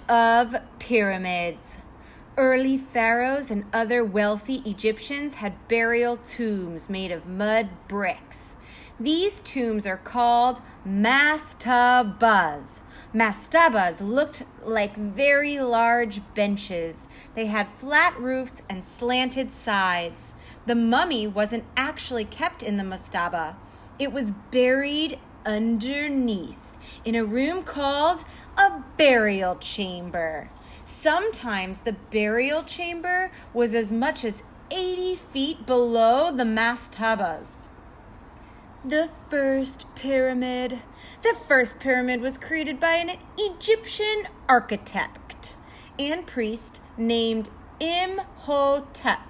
of Pyramids. Early pharaohs and other wealthy Egyptians had burial tombs made of mud bricks. These tombs are called mastabas. Mastabas looked like very large benches. They had flat roofs and slanted sides. The mummy wasn't actually kept in the mastaba. It was buried underneath in a room called a burial chamber. Sometimes the burial chamber was as much as 80 feet below the mastabas. The first pyramid. The first pyramid was created by an Egyptian architect and priest named Imhotep.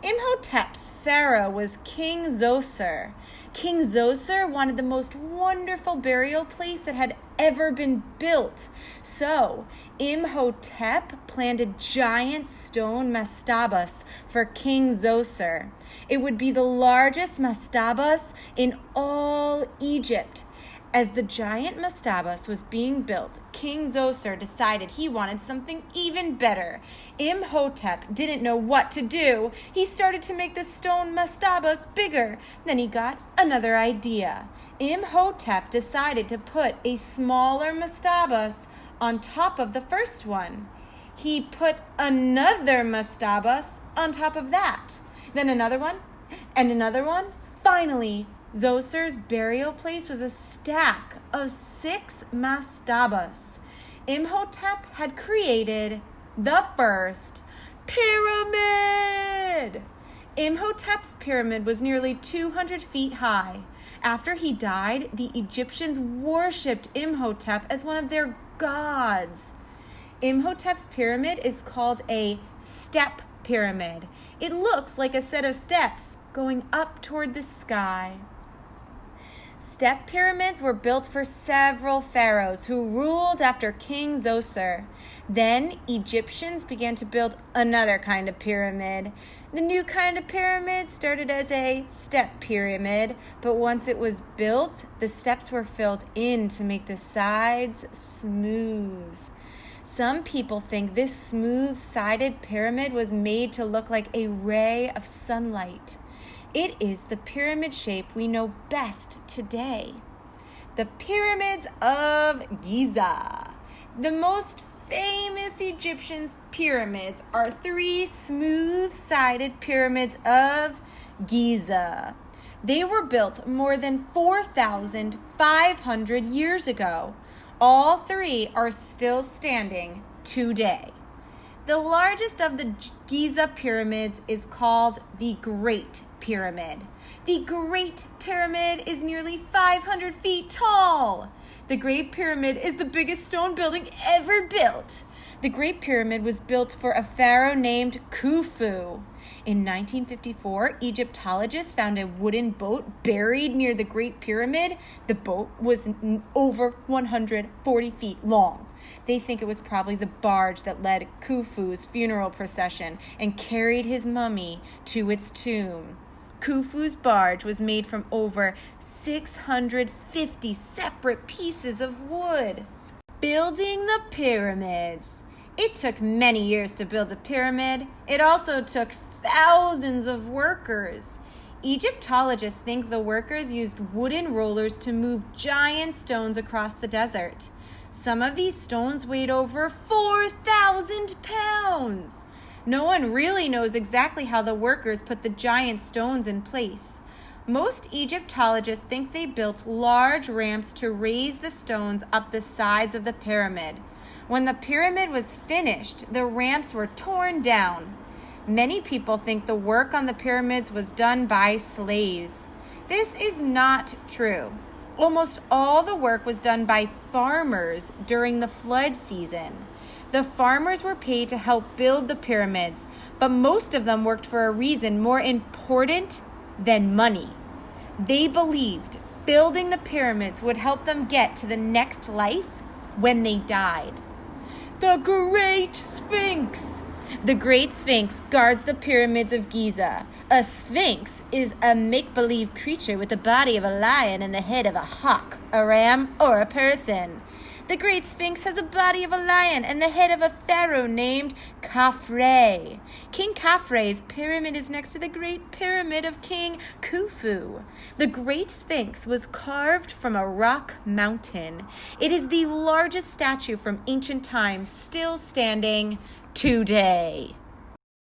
Imhotep's pharaoh was King Zoser. King Zoser wanted the most wonderful burial place that had ever been built. So, Imhotep planned a giant stone mastabas for King Zoser. It would be the largest mastabas in all Egypt. As the giant mastabas was being built, King Zoser decided he wanted something even better. Imhotep didn't know what to do. He started to make the stone mastabas bigger. Then he got another idea. Imhotep decided to put a smaller mastabas on top of the first one. He put another mastabas on top of that. Then another one and another one. Finally, Zoser's burial place was a stack of 6 mastabas. Imhotep had created the first pyramid. Imhotep's pyramid was nearly 200 feet high. After he died, the Egyptians worshipped Imhotep as one of their gods. Imhotep's pyramid is called a step pyramid. It looks like a set of steps going up toward the sky. Step pyramids were built for several pharaohs who ruled after King Zoser. Then Egyptians began to build another kind of pyramid. The new kind of pyramid started as a step pyramid, but once it was built, the steps were filled in to make the sides smooth. Some people think this smooth-sided pyramid was made to look like a ray of sunlight. It is the pyramid shape we know best today. The Pyramids of Giza. The most famous Egyptian pyramids are 3 smooth-sided pyramids of Giza. They were built more than 4,500 years ago. All 3 are still standing today. The largest of the Giza pyramids is called the Great Pyramid. The Great Pyramid is nearly 500 feet tall. The Great Pyramid is the biggest stone building ever built. The Great Pyramid was built for a pharaoh named Khufu. In 1954, Egyptologists found a wooden boat buried near the Great Pyramid. The boat was over 140 feet long. They think it was probably the barge that led Khufu's funeral procession and carried his mummy to its tomb. Khufu's barge was made from over 650 separate pieces of wood. Building the pyramids. It took many years to build a pyramid. It also took thousands of workers. Egyptologists think the workers used wooden rollers to move giant stones across the desert. Some of these stones weighed over 4,000 pounds. No one really knows exactly how the workers put the giant stones in place. Most Egyptologists think they built large ramps to raise the stones up the sides of the pyramid. When the pyramid was finished, the ramps were torn down. Many people think the work on the pyramids was done by slaves. This is not true. Almost all the work was done by farmers during the flood season. The farmers were paid to help build the pyramids, but most of them worked for a reason more important than money. They believed building the pyramids would help them get to the next life when they died. The Great Sphinx. The Great Sphinx guards the Pyramids of Giza. A sphinx is a make-believe creature with the body of a lion and the head of a hawk, a ram, or a person. The Great Sphinx has a body of a lion and the head of a pharaoh named Khafre. King Khafre's pyramid is next to the Great Pyramid of King Khufu. The Great Sphinx was carved from a rock mountain. It is the largest statue from ancient times, still standing today.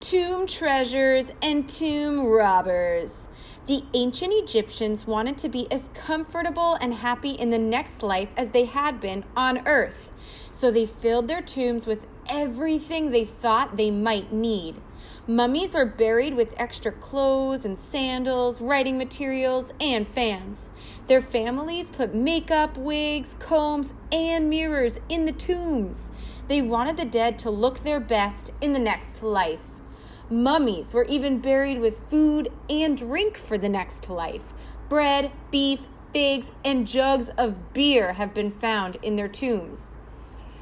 Tomb treasures and tomb robbers. The ancient Egyptians wanted to be as comfortable and happy in the next life as they had been on earth. So they filled their tombs with everything they thought they might need. Mummies were buried with extra clothes and sandals, writing materials, and fans. Their families put makeup, wigs, combs, and mirrors in the tombs. They wanted the dead to look their best in the next life. Mummies were even buried with food and drink for the next life. Bread, beef, figs, and jugs of beer have been found in their tombs.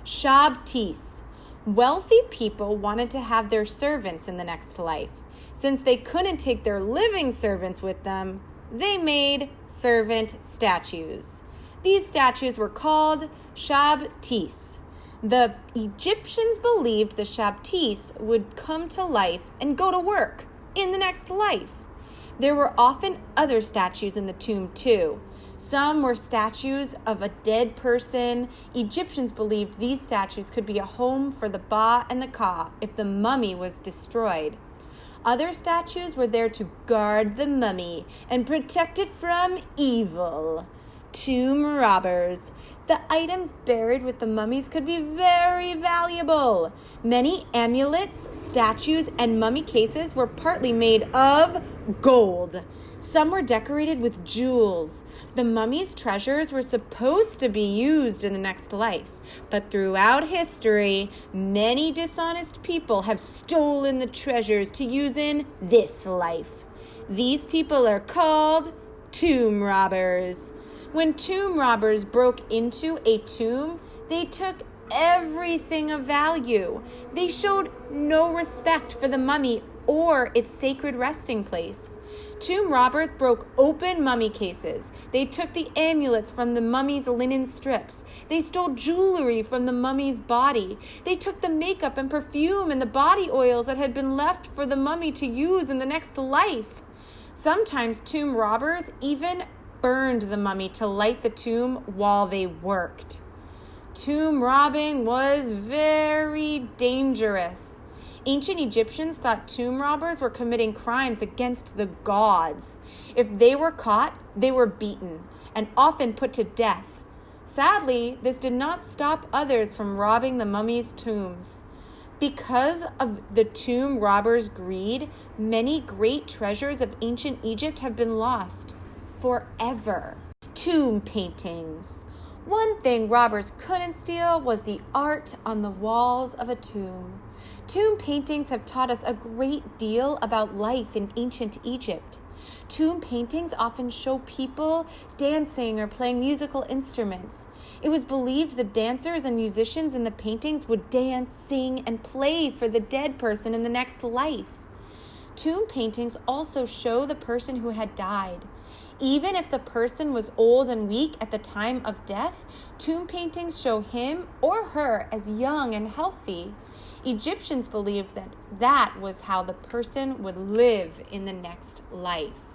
Shabtis. Wealthy people wanted to have their servants in the next life. Since they couldn't take their living servants with them, they made servant statues. These statues were called Shabtis. The Egyptians believed the Shabtis would come to life and go to work in the next life. There were often other statues in the tomb too. Some were statues of a dead person. Egyptians believed these statues could be a home for the Ba and the Ka if the mummy was destroyed. Other statues were there to guard the mummy and protect it from evil. Tomb robbers. The items buried with the mummies could be very valuable. Many amulets, statues, and mummy cases were partly made of gold. Some were decorated with jewels. The mummy's treasures were supposed to be used in the next life, but throughout history, many dishonest people have stolen the treasures to use in this life. These people are called tomb robbers. When tomb robbers broke into a tomb, they took everything of value. They showed no respect for the mummy or its sacred resting place. Tomb robbers broke open mummy cases. They took the amulets from the mummy's linen strips. They stole jewelry from the mummy's body. They took the makeup and perfume and the body oils that had been left for the mummy to use in the next life. Sometimes tomb robbers even burned the mummy to light the tomb while they worked. Tomb robbing was very dangerous. Ancient Egyptians thought tomb robbers were committing crimes against the gods. If they were caught, they were beaten and often put to death. Sadly, this did not stop others from robbing the mummies' tombs. Because of the tomb robbers' greed, many great treasures of ancient Egypt have been lost forever. Tomb paintings. One thing robbers couldn't steal was the art on the walls of a tomb. Tomb paintings have taught us a great deal about life in ancient Egypt. Tomb paintings often show people dancing or playing musical instruments. It was believed the dancers and musicians in the paintings would dance, sing, and play for the dead person in the next life. Tomb paintings also show the person who had died. Even if the person was old and weak at the time of death, tomb paintings show him or her as young and healthy. Egyptians believed that was how the person would live in the next life.